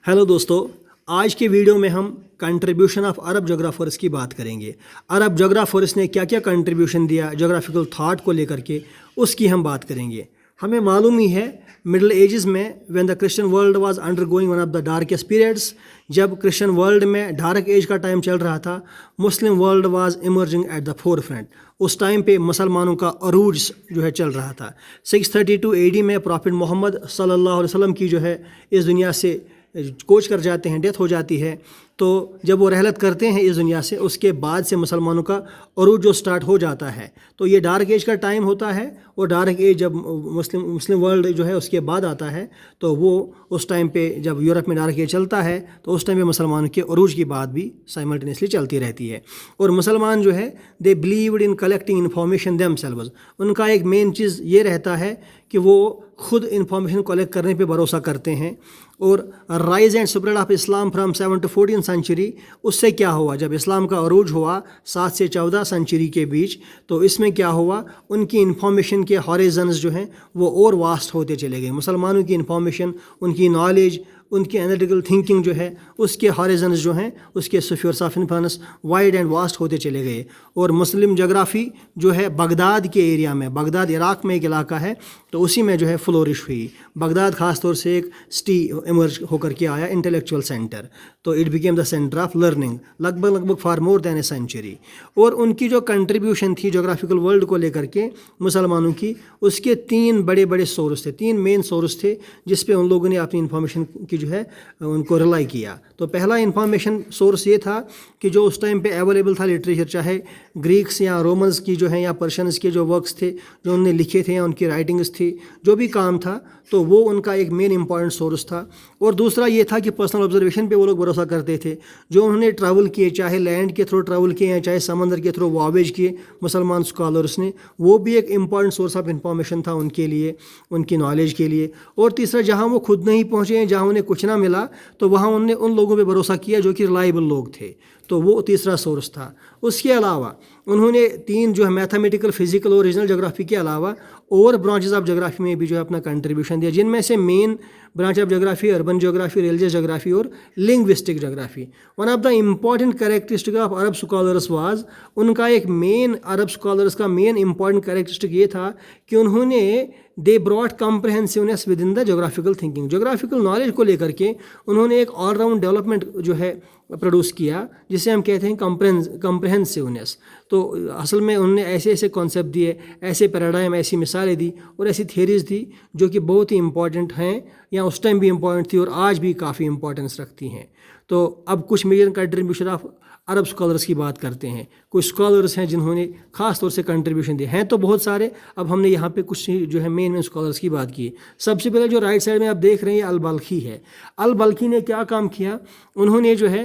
Hello दोस्तों, आज के वीडियो में हम कंट्रीब्यूशन ऑफ अरब जोग्राफर्स की बात करेंगे। अरब जोग्राफर्स ने क्या क्या कंट्रीब्यूशन दिया जोग्राफिकल थाट को लेकर के, उसकी हम बात करेंगे। हमें मालूम ही है मिडल एजेस में when the Christian world was undergoing one of the darkest periods, जब क्रिश्चियन वर्ल्ड में डार्क एज का टाइम चल रहा था, Muslim world was emerging at the forefront. उस टाइम पे मुसलमानों का अरूज जो है चल रहा था। 632 AD में प्रॉफिट मोहम्मद सल्लल्लाहु अलैहि वसल्लम की जो है इस दुनिया से कोच कर जाते हैं, डेथ हो जाती है। तो जब वो रहलत करते हैं इस दुनिया से, उसके बाद से मुसलमानों का अरूज जो स्टार्ट हो जाता है। तो ये डार्क एज का टाइम होता है, और डार्क एज जब मुस्लिम वर्ल्ड जो है उसके बाद आता है, तो वो उस टाइम पे जब यूरोप में डार्क एज चलता है, तो उस टाइम पे मुसलमानों के अरूज की बात भी साइमल्टेनियसली चलती रहती है। और मुसलमान जो है they believed in collecting information themselves. उनका एक मेन चीज़ ये रहता है कि वो खुद इन्फॉर्मेशन कलेक्ट करने पे भरोसा करते हैं। और rise and spread of Islam from 7 to 14 century, उससे क्या हुआ, जब इस्लाम का अरूज हुआ 7 से 14 सेंचुरी के बीच, तो इसमें क्या हुआ, उनकी इन्फॉर्मेशन के हॉरिजन्स जो हैं वो और वास्ट होते चले गए। मुसलमानों की इन्फॉर्मेशन, उनकी नॉलेज, उनकी एनालिटिकल थिंकिंग जो है, उसके हॉरिजन्स जो हैं, उसके spheres of influence wide and vast होते चले गए। और मुस्लिम जोग्राफ़ी जो है बगदाद के एरिया में, बगदाद इराक़ में एक इलाका है, तो उसी में जो है फ्लोरिश हुई। बगदाद ख़ास तौर से एक सिटी इमर्ज होकर के आया, इंटेलेक्चुअल सेंटर। तो it became the centre of learning लगभग for more than a century. और उनकी जो कंट्रीब्यूशन थी जोग्राफिकल वर्ल्ड को लेकर के मुसलमानों की, उसके 3 बड़े बड़े सोर्स थे, 3 मेन सोर्स थे जिस पे उन लोगों ने अपनी इन्फॉर्मेशन की जो है उनको रिलाई किया। तो पहला इन्फॉर्मेशन सोर्स ये था कि जो उस टाइम पे अवेलेबल था लिटरेचर, चाहे ग्रीक्स या रोमन्स की जो है या पर्शियंस के जो वर्क्स थे जो उन्होंने लिखे थे या उनकी राइटिंग्स थी, जो भी काम था, तो वो उनका एक मेन इंपॉर्टेंट सोर्स था। और दूसरा ये था कि पर्सनल ऑब्जर्वेशन पे वो लोग भरोसा करते थे। जो उन्होंने ट्रैवल किए, चाहे लैंड के थ्रू ट्रैवल किए या चाहे समंदर के थ्रू वॉवेज किए मुसलमान स्कॉलर्स ने, वो भी एक इंपॉर्टेंट सोर्स ऑफ इंफॉर्मेशन था उनके लिए, उनकी नॉलेज के लिए। और तीसरा, जहाँ वो खुद नहीं पहुँचे, जहाँ उन्हें कुछ ना मिला, तो वहाँ उन्होंने उन लोगों पर भरोसा किया जो कि रिलायबल लोग थे। तो वो तीसरा सोर्स था। उसके अलावा उन्होंने 3 जो है मैथमेटिकल, फिजिकल और रीजनल जोग्राफी के अलावा और ब्रांचेस ऑफ जोग्राफी में भी जो है अपना कंट्रीब्यूशन दिया, जिनमें से main branch of geography urban geography, religious geography और linguistic geography. One of the important characteristic of Arab scholars was, उनका एक मेन अरब स्कॉलर्स का मेन इंपॉर्टेंट कैरेक्टरिस्टिक ये था कि उन्होंने they brought comprehensiveness within the geographical thinking. Geographical knowledge को लेकर के उन्होंने एक ऑलराउंड डेवलपमेंट जो है प्रोड्यूस किया, जिसे हम कहते हैं कॉम्प्रहेंसिवनेस। तो असल में उन्होंने ऐसे ऐसे कॉन्सेप्ट दिए, ऐसे पैराडाइम, ऐसी मिसालें दी और ऐसी थियरीज दी जो कि बहुत ही इंपॉर्टेंट हैं, या उस टाइम भी इंपॉर्टेंट थी और आज भी काफ़ी इंपॉर्टेंस रखती हैं। तो अब कुछ major contribution of Arab scholars की बात करते हैं। कुछ स्कॉलर्स हैं जिन्होंने ख़ास तौर से कंट्रीब्यूशन दिए हैं, तो बहुत सारे, अब हमने यहाँ पे कुछ जो है मेन स्कॉलर्स की बात की। सबसे पहले जो राइट साइड में आप देख रहे हैं अल बल्खी है। अल बल्खी ने क्या काम किया, उन्होंने जो है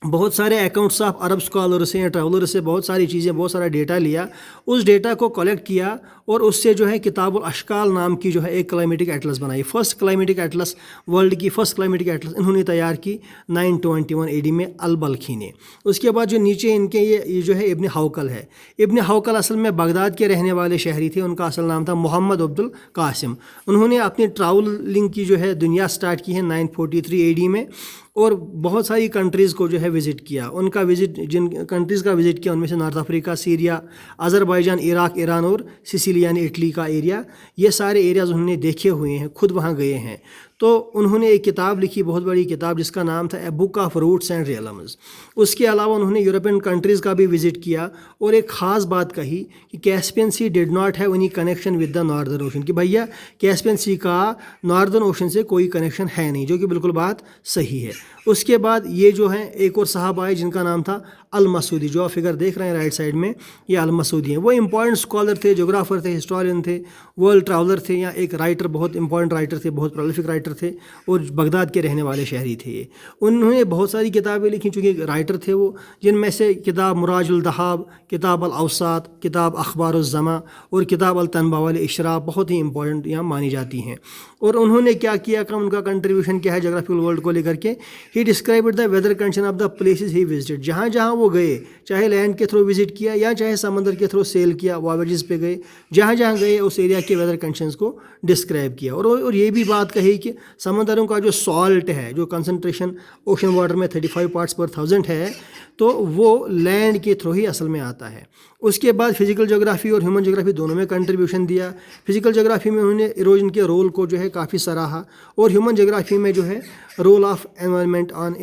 बहुत सारे अकाउंट्स ऑफ अरब स्कॉलर से या ट्रैवलर से बहुत सारी चीज़ें, बहुत सारा डेटा लिया, उस डेटा को कलेक्ट किया और उससे जो है किताबुल अशकाल नाम की जो है एक क्लाइमेटिक एटलस बनाई। फर्स्ट क्लाइमेटिक एटलस, वर्ल्ड की फर्स्ट क्लाइमेटिक एटलस इन्होंने तैयार की 921 AD में अल बल्खी ने। उसके बाद जो नीचे इनके ये जो है इब्न हौकल है। इब्न हौकल असल में बगदाद के रहने वाले शहरी थे, उनका असल नाम था मोहम्मद अब्दुल कासिम। उन्होंने अपनी ट्रैवलिंग की जो है दुनिया स्टार्ट की है 943 AD में, और बहुत सारी कंट्रीज़ को जो है विज़िट किया। उनका विज़िट, जिन कंट्रीज़ का विज़िट किया उनमें से north Africa, Syria, Azerbaijan, Iraq, Iran और सिसिली यानी इटली का एरिया, ये सारे एरियाज़ उन्होंने देखे हुए हैं, खुद वहाँ गए हैं। तो उन्होंने एक किताब लिखी, बहुत बड़ी किताब, जिसका नाम था a book of roots and realms. उसके अलावा उन्होंने यूरोपियन कंट्रीज़ का भी विज़िट किया और एक ख़ास बात कही कि Caspian sea did not have any connection with the northern ocean, कि भैया कैस्पियन सी का नॉर्दर्न ओशन से कोई कनेक्शन है नहीं, जो कि बिल्कुल बात सही है। उसके बाद ये जो है एक और साहब आए जिनका नाम था अल मसूदी, जो आप फिगर देख रहे हैं राइट साइड में, ये अल मसूदी हैं। वो इंपॉर्टेंट स्कॉलर थे, जोग्राफर थे, हिस्टोरियन थे, वर्ल्ड ट्रैवलर थे, या एक राइटर, बहुत इंपॉर्टेंट राइटर थे, बहुत प्रोलिफिक राइटर थे और बगदाद के रहने वाले शहरी थे ये। उन्होंने बहुत सारी किताबें लिखी, चूँकि राइटर थे वो, जिनमें से किताब मुराजुल दहाब, किताब अल अवसात, किताब अखबारुज़्ज़मा और किताब अल तनबा वाल इशराफ बहुत ही इंपॉर्टेंट यहाँ मानी जाती हैं। और उन्होंने क्या किया, उनका कंट्रीब्यूशन क्या है जोग्राफिकल वर्ल्ड को लेकर के, he described the weather condition of the places he visited. जहाँ जहाँ वो गए, चाहे लैंड के थ्रू विजिट किया या चाहे समंदर के थ्रू सेल किया, वॉवेजेस पे गए, जहाँ जहाँ गए उस एरिया के वेदर कंडीशंस को डिस्क्राइब किया। और ये भी बात कही कि समंदरों का जो सॉल्ट है, जो कंसनट्रेशन ओशन वाटर में 35 पार्ट्स पर 1000 है, तो वो लैंड के थ्रू ही असल में आता है। उसके बाद फिजिकल जोग्राफी और ह्यूमन जोग्राफी दोनों में कंट्रीब्यूशन दिया। फिजिकल जोग्राफी में उन्होंने इरोजन के रोल को जो है काफ़ी सराहा, और ह्यूमन जोग्राफी में जो है role of environment on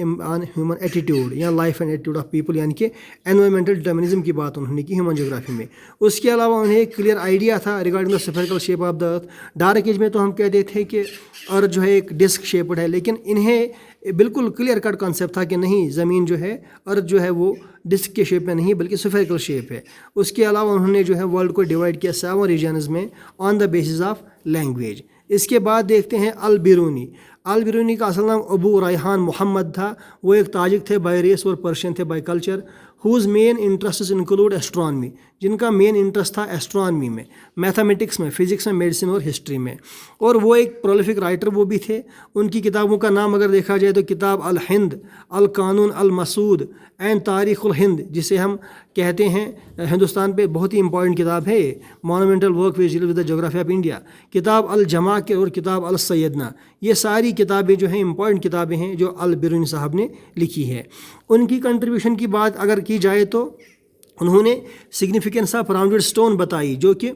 human attitude या life and attitude of people, यानी कि एनवायरमेंटल डिटर्मिनिज्म की बात उन्होंने की ह्यूमन जोग्राफी में। उसके अलावा उन्हें एक क्लियर आइडिया था regarding the spherical shape of the earth. Dark age में तो हम कहते थे कि अर्थ जो है एक डिस्क शेप्ड है, लेकिन इन्हें बिल्कुल क्लियर कट कॉन्सेप्ट था कि नहीं, ज़मीन जो है, अर्थ जो है वो डिस्क के शेप में नहीं बल्कि स्फेरिकल शेप है। उसके अलावा उन्होंने जो है वर्ल्ड को डिवाइड किया 7 रीजन्स में on the basis of language. इसके बाद देखते हैं अल बिरूनी। अल बिरूनी का असल नाम अबू रायहान मोहम्मद था। वो एक ताजिक थे बाय रेस और पर्शियन थे by culture. Whose main interest include astronomy, जिनका मेन इंटरेस्ट था एस्ट्रॉनमी में, मैथमेटिक्स में, फिजिक्स में, मेडिसिन और हिस्ट्री में। और वो एक प्रोलिफिक राइटर वो भी थे। उनकी किताबों का नाम अगर देखा जाए तो किताब अल हिंद, अल कानून अल मसूद एंड तारीख़ उल हिंद, जिसे हम कहते हैं हिंदुस्तान पे बहुत ही इंपॉर्टेंट किताब है, monumental work which with the geography of India. किताब अल जमा के और किताब अल सैयदना, ये सारी किताबें जो हैं इंपॉर्टेंट किताबें हैं जो अल बिरूनी साहब ने लिखी है। उनकी कंट्रीब्यूशन की बात अगर की जाए तो उन्होंने सिग्निफिकेंस ऑफ राउंडेड स्टोन बताई, जो कि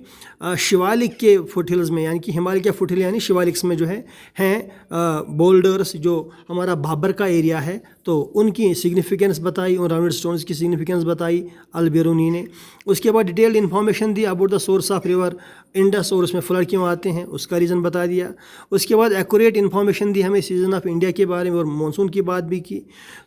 शिवालिक के फुटहिल्स में, यानी कि हिमालय के फुटहिल यानी शिवालिक्स में जो है हैं बोल्डर्स, जो हमारा भाबर का एरिया है, तो उनकी सिग्निफिकेंस बताई, उन राउंडेड स्टोन्स की सिग्निफिकेंस बताई अल बिरूनी ने। उसके बाद detailed information the about the source of river Indus और उसमें फ्लड क्यों आते हैं, उसका रीज़न बता दिया। उसके बाद एक्यूरेट इन्फॉर्मेशन दी हमें सीजन ऑफ इंडिया के बारे में और मानसून की बात भी की।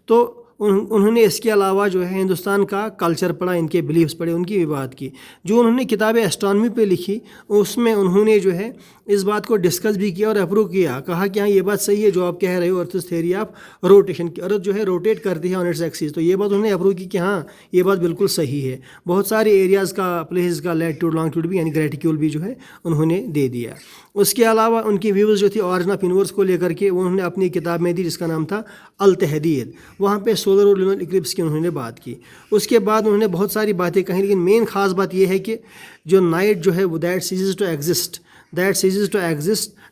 तो उन्होंने इसके अलावा जो है हिंदुस्तान का कल्चर पढ़ा, इनके बिलीव्स पढ़े, उनकी भी बात की। जो उन्होंने किताबें एस्ट्रॉनमी पे लिखी उसमें उन्होंने जो है इस बात को डिस्कस भी किया और अप्रूव किया, कहा कि हाँ ये बात सही है जो आप कह रहे हो, अर्थ थ्योरी ऑफ रोटेशन की, अर्थ जो है रोटेट करती है ऑन इट्स एक्सिस। तो ये बात उन्होंने अप्रूव की कि हाँ ये बात बिल्कुल सही है। बहुत सारे एरियाज़ का, प्लेसेस का लैटिट्यूड लॉन्गिट्यूड भी यानी ग्रेटिट्यूड भी जो है उन्होंने दे दिया। उसके अलावा उनकी व्यूज़ जो थी ऑरिजिन ऑफ यूनिवर्स को लेकर के उन्होंने अपनी किताब में दी, जिसका नाम था अल तहदीद। वहाँ पे सोलर और लूनर इक्लिप्स की उन्होंने बात की। उसके बाद उन्होंने बहुत सारी बातें कही, लेकिन मेन खास बात यह है कि जो नाइट जो है वो that ceases to exist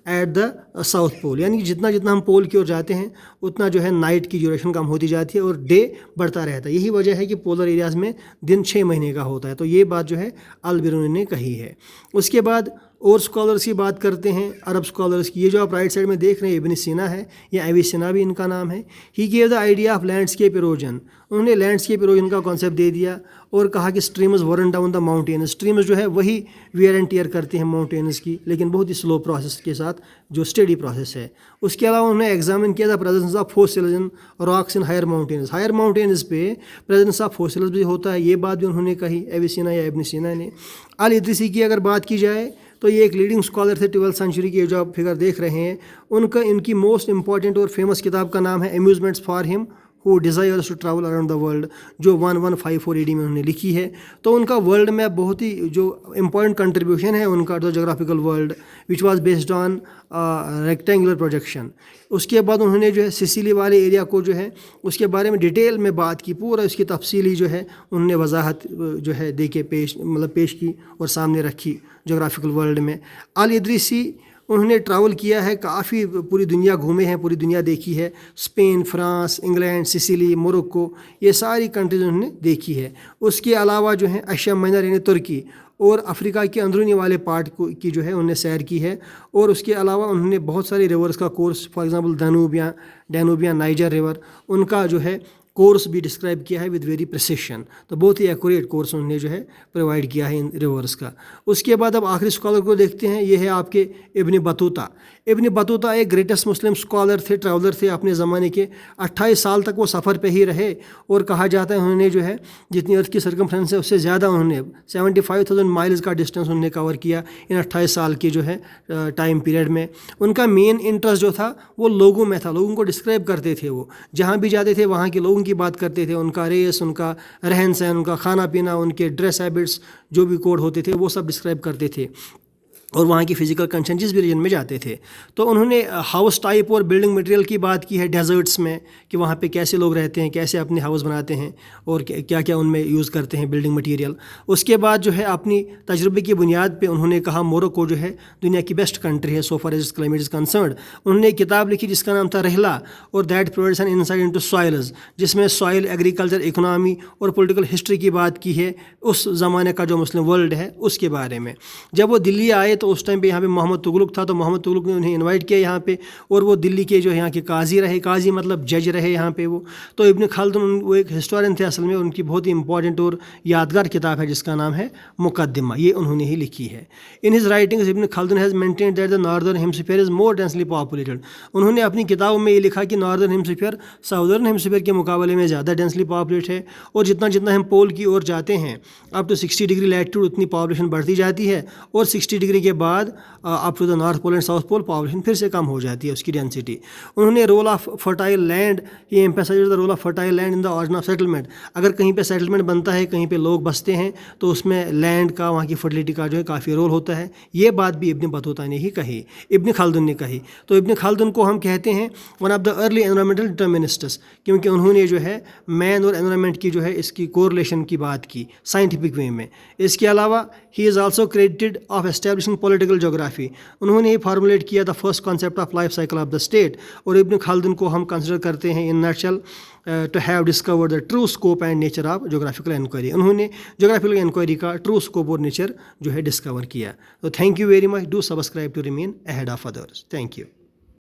at the south pole, यानी कि जितना जितना हम पोल की ओर जाते हैं उतना जो है नाइट की ड्यूरेशन कम होती जाती है और डे बढ़ता रहता है। यही वजह है कि पोलर एरियाज़ में दिन 6 महीने का होता है। तो ये बात जो है अल बिरूनी ने कही है। उसके बाद और स्कॉलर्स की बात करते हैं, अरब स्कॉलर्स की। ये जो आप राइट साइड में देख रहे हैं इब्न सीना है, या एविसेना भी इनका नाम है। He gave the idea of landscape erosion, उन्होंने लैंडस्केप इरोजन का कॉन्सेप्ट दे दिया और कहा कि स्ट्रीम्स वरन डाउन द माउंटेन्स, स्ट्रीम्स जो है वही वियर एंड टियर करते हैं माउंटेन्स की, लेकिन बहुत ही स्लो प्रोसेस के साथ, जो स्टडी प्रोसेस है। उसके अलावा उन्होंने एग्जामिन किया the presence of fossils in rocks in higher mountains पे प्रेजेंस ऑफ फॉसिल्स भी होता है, ये बात भी उन्होंने कही एविसेना या इब्न सीना ने। अल इदरीसी की अगर बात की जाए तो ये एक लीडिंग स्कॉलर थे 12th सेंचुरी के, जो आप फिगर देख रहे हैं। इनकी मोस्ट इंपॉर्टेंट और फेमस किताब का नाम है amusements for him who desires to travel around the world, जो 1154 AD में उन्होंने लिखी है। तो उनका वर्ल्ड में बहुत ही जो इम्पॉर्टेंट कंट्रीब्यूशन है उनका, the geographical world which was based on rectangular projection. उसके बाद उन्होंने जो है सिसिली वाले एरिया को जो है उसके बारे में डिटेल में बात की, पूरा उसकी तफसीली जो है उन्होंने वजाहत जो है दे के पेश की और सामने रखी जोग्राफिकल वर्ल्ड में। अल इदरीसी उन्होंने ट्रैवल किया है, काफ़ी पूरी दुनिया घूमे हैं, पूरी दुनिया देखी है। Spain, France, England, Sicily, Morocco, ये सारी कंट्रीज उन्होंने देखी है। उसके अलावा जो है एशिया माइनर यानी तुर्की और अफ्रीका के अंदरूनी वाले पार्ट की जो है उन्होंने सैर की है। और उसके अलावा उन्होंने बहुत सारे रिवर्स का कोर्स, फॉर एग्जांपल डैनूब या नाइजर रिवर, उनका जो है कोर्स भी डिस्क्राइब किया है विद वेरी प्रिसिशन। तो बहुत ही एक्यूरेट कोर्स उन्होंने जो है प्रोवाइड किया है इन रिवर्स का। उसके बाद अब आखिरी स्कॉलर को देखते हैं, ये है आपके इब्न बतूता। इब्न बतूता एक ग्रेटेस्ट मुस्लिम स्कॉलर थे, ट्रैवलर थे अपने ज़माने के। 28 साल तक वो सफ़र पे ही रहे और कहा जाता है उन्होंने जो है जितनी अर्थ की सर्कमफ्रेंस है उससे ज़्यादा उन्होंने 75,000 माइल्स का डिस्टेंस उन्होंने कवर किया इन 28 साल के जो है टाइम पीरियड में। उनका मेन इंटरेस्ट जो था वो लोगों में था, लोगों को डिस्क्राइब करते थे। वो जहाँ भी जाते थे वहाँ के लोगों की बात करते थे, उनका रेस, उनका रहन सहन, उनका खाना पीना, उनके ड्रेस हैबिट्स, जो भी कोड होते थे वो सब डिस्क्राइब करते थे। और वहाँ की फ़िज़िकल कंडीशन जिस भी रीजन में जाते थे। तो उन्होंने हाउस टाइप और बिल्डिंग मटेरियल की बात की है डेजर्ट्स में, कि वहाँ पे कैसे लोग रहते हैं, कैसे अपने हाउस बनाते हैं और क्या क्या उनमें यूज़ करते हैं बिल्डिंग मटेरियल। उसके बाद जो है अपनी तजुर्बे की बुनियाद पे उन्होंने कहा मोरक्को जो है दुनिया की बेस्ट कंट्री है so far as climate is concerned. उन्होंने एक किताब लिखी जिसका नाम था रहला, और that provides an insight into soils, जिसमें सॉइल, एग्रीकल्चर, इकोनॉमी और पॉलिटिकल हिस्ट्री की बात की है उस ज़माने का जो मुस्लिम वर्ल्ड है उसके बारे में। जब वो दिल्ली आए तो उस टाइम पे यहाँ पे मोहम्मद तुगलक था, तो मोहम्मद तुगलक ने उन्हें इनवाइट किया यहाँ पे, और वो दिल्ली के जो यहाँ के काजी रहे, काजी मतलब जज रहे यहाँ पे वो। तो इब्न खालदून वो एक हिस्टोरियन थे असल में, उनकी बहुत ही इंपॉर्टेंट और यादगार किताब है जिसका नाम है मुकद्दिमा, ये उन्होंने ही लिखी है। In his writings Ibn Khaldun has maintained that the northern hemisphere is more densely populated. उन्होंने अपनी किताबों में ये लिखा कि नॉर्दर्न हेमिस्फीयर साउदर्न हेमिस्फीयर के मुकाबले में ज़्यादा डेंसली पॉपुलेट है, और जितना जितना हम पोल की ओर जाते हैं अप टू 60 डिग्री लैटिट्यूड उतनी पॉपुलेशन बढ़ती जाती है, और 60 डिग्री के बाद up to the north pole and south pole population फिर से कम हो जाती है उसकी डेंसिटी। उन्होंने रोल ऑफ फर्टाइल लैंड, ये emphasize the role of fertile land in the origin of settlement. अगर कहीं पे सेटलमेंट बनता है, कहीं पे लोग बसते हैं, तो उसमें लैंड का, वहाँ की फर्टिलिटी का जो है काफ़ी रोल होता है। ये बात भी इब्न बतूता ने ही कही, इब्न खालदून ने कही। तो इब्न खालदून को हम कहते हैं one of the early environmental determinists, क्योंकि उन्होंने जो है मैन और एनवायरमेंट की जो है इसकी कोरिलेशन की बात की साइंटिफिक वे में। इसके अलावा he is also credited of establishing political geography. उन्होंने ही फार्मुलेट किया the first concept of life cycle of the state. और इब्न खालदून को हम कंसिडर करते हैं in nutshell to have discovered the true scope and nature of geographical inquiry. उन्होंने geographical inquiry का true scope और nature जो है डिस्कवर किया। तो thank you very much, do subscribe to remain ahead of others. Thank you.